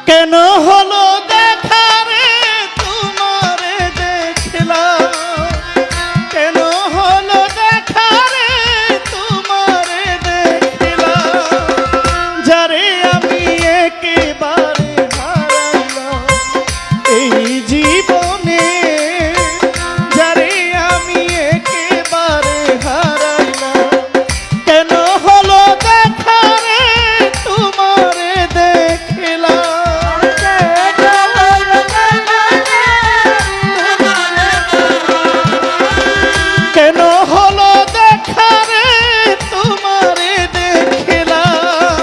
কেন হলো দেখা রে তোমারে দেখলাম, কেন হলো দেখা রে তোমারে দেখলাম, যারে আমি একেবারে হারাইলাম এই জীবনে, যারে আমি একেবারে হারাইলাম। কেন হলো দেখা রে তোমারে দেখলাম, কেন হলো দেখা রে তোমারে দেখলাম,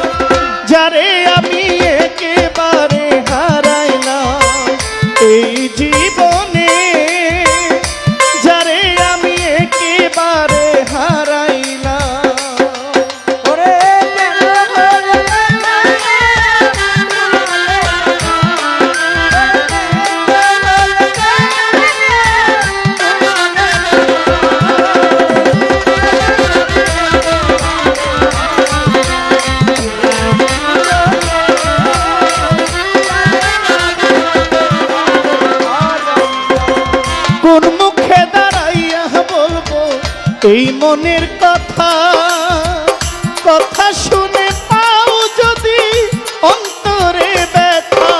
যারে আমি একেবারে হারাইলাম এই জীবনে, যারে আমি একেবারে হারাইলাম। ওরে কোন মুখে দাঁড়াইয়া বলবো এই মনের কথা, কথা শুনে পাও যদি অন্তরে ব্যথা।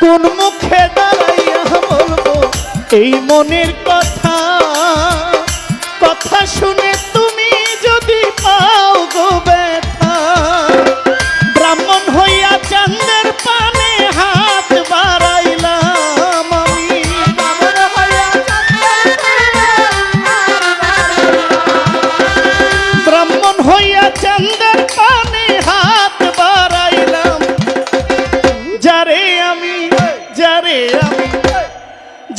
কোন মুখে দাঁড়াইয়া বলবো এই মনের কথা, কথা শুনে তুমি যদি পাও গো ব্যথা। ব্রাহ্মণ হইয়া চাঁদের পানে হাত বাড়াইলাম আমি, ব্রাহ্মণ হইয়া চাঁদের পানে হাত বাড়াইলাম, যারে আমি, যারে আমি,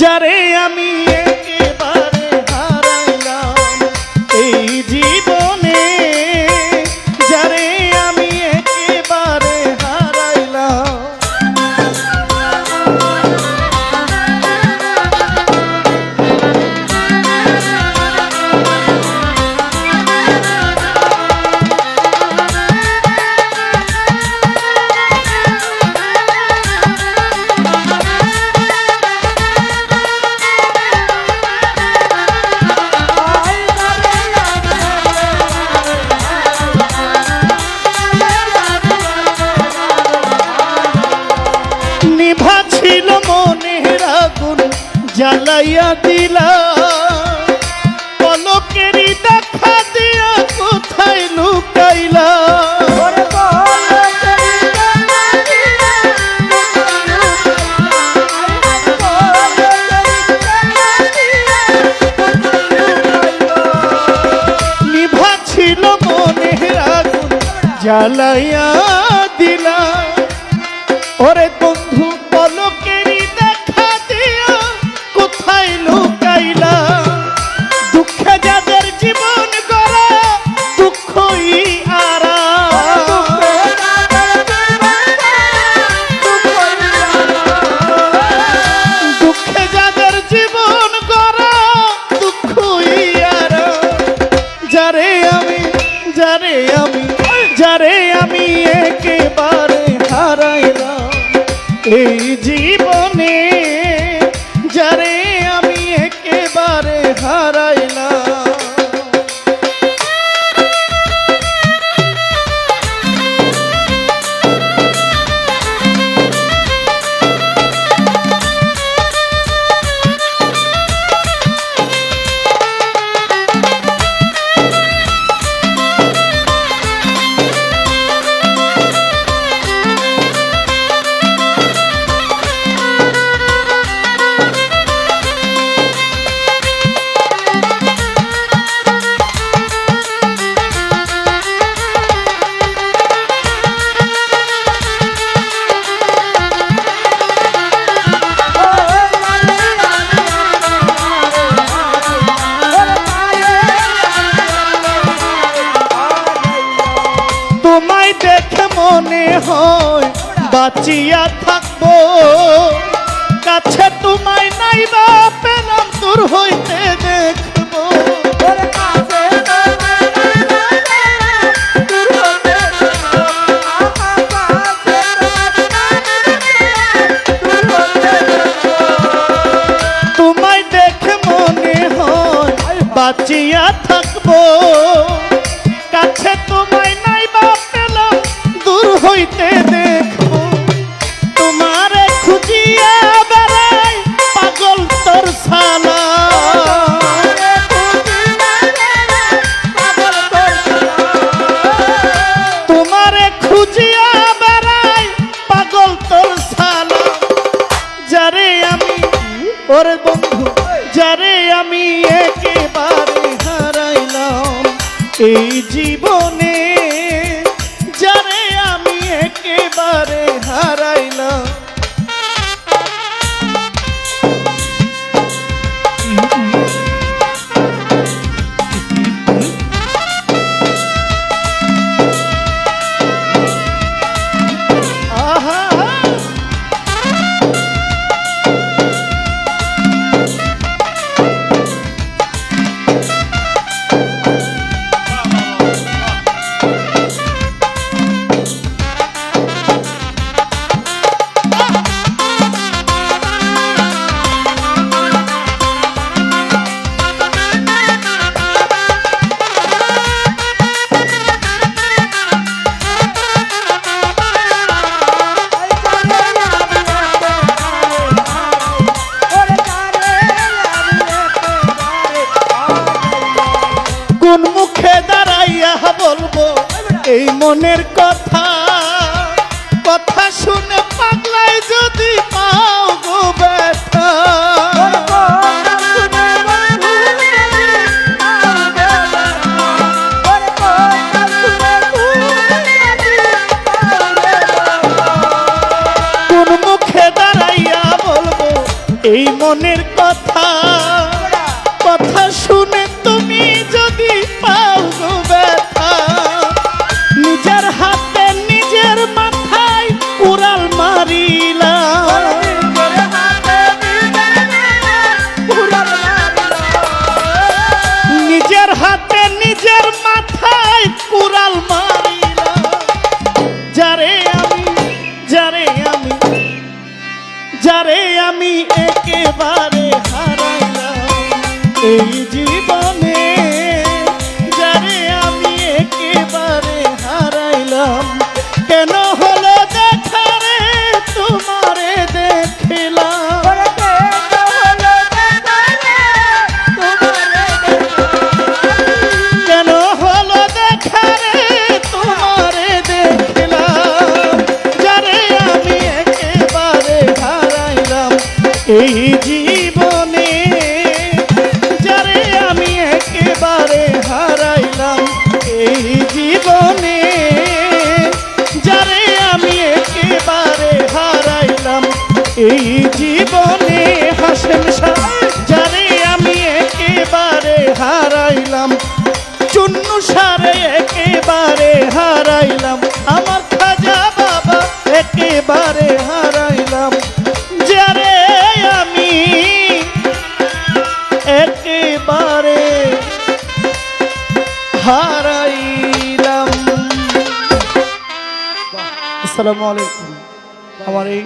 যারে আমি একেবারে হারাইলাম এই জীবনে, যারে আমি একেবারে হারাইলাম। নিভা ছিল মনের আগুন জ্বালাইয়া দিলা, পলকেরই দেখা দিয়া কোথায় লুকাইলা। নিভা ছিল মনের আগুন জ্বালাইয়া দিলা, ওরে বন্ধু পলকেরই দেখা দিয়া কোথায় লুকাইলা। দুঃখে যাদের জীবন গড়া দুঃখই আরা, দুঃখে যাদের জীবন গড়া দুঃখই আরা, যারে আমি, যারে আমি, যারে আমি একেবারে হারাইলাম এই জীবনে, যারে আমি একেবারে হারাইলাম। হয় বাঁচিয়া থাকবো, কাছে তোমায় নাই নাই বা পেলাম দূর হইতে দেখবো তোমায় দেখে মনে হয় বাঁচিয়া থাকবো কাছে তোমায় নাই বা পেলাম দূর হইতে দেখবো তোমারে খুঁজিয়া বেড়াই পাগল তোর সালা তোমারে খুঁজিয়া বেড়াই পাগল তোর সালা যারে আমি ওরে বন্ধু যারে আমি একেবারে হারাইলাম এই জীবনে যারে আমি একেবারে হারাইলাম আহা কোন মুখে দাঁড়াইয়া বলবো এই মনের কথা কথা শুনে পাগলায় যদি পাও গো ব্যথা কোন মুখে দাঁড়াইয়া বলবো এই মনের কথা কথা শুনে তুমি যদি পাও গো ব্যথা নিজের হাতে নিজের মাথায় উড়াল মারিলা নিজের হাতে নিজের মাথায় উড়াল মারিলা যারে আমি একেবারে হারাইলাম এই জীবনে যারে আমি একেবারে হারাইলাম কেন হলো দেখা রে তোমারে দেখিলাম কেন হলো দেখা রে তোমারে দেখিলাম যারে আমি একেবারে হারাইলাম এই জীবনে যারে আমি একেবারে হারাইলাম এই জীবনে যারে আমি একেবারে হারাইলাম এই জীবনে হাসেম শাহ যারে আমি একেবারে হারাইলাম চুন্নু সারে একেবারে হারাইলাম আমার খাজা বাবা একেবারে হারাইলাম যারে আমি একেবারে হারাইলাম। আসসালামু আলাইকুম। আমার এই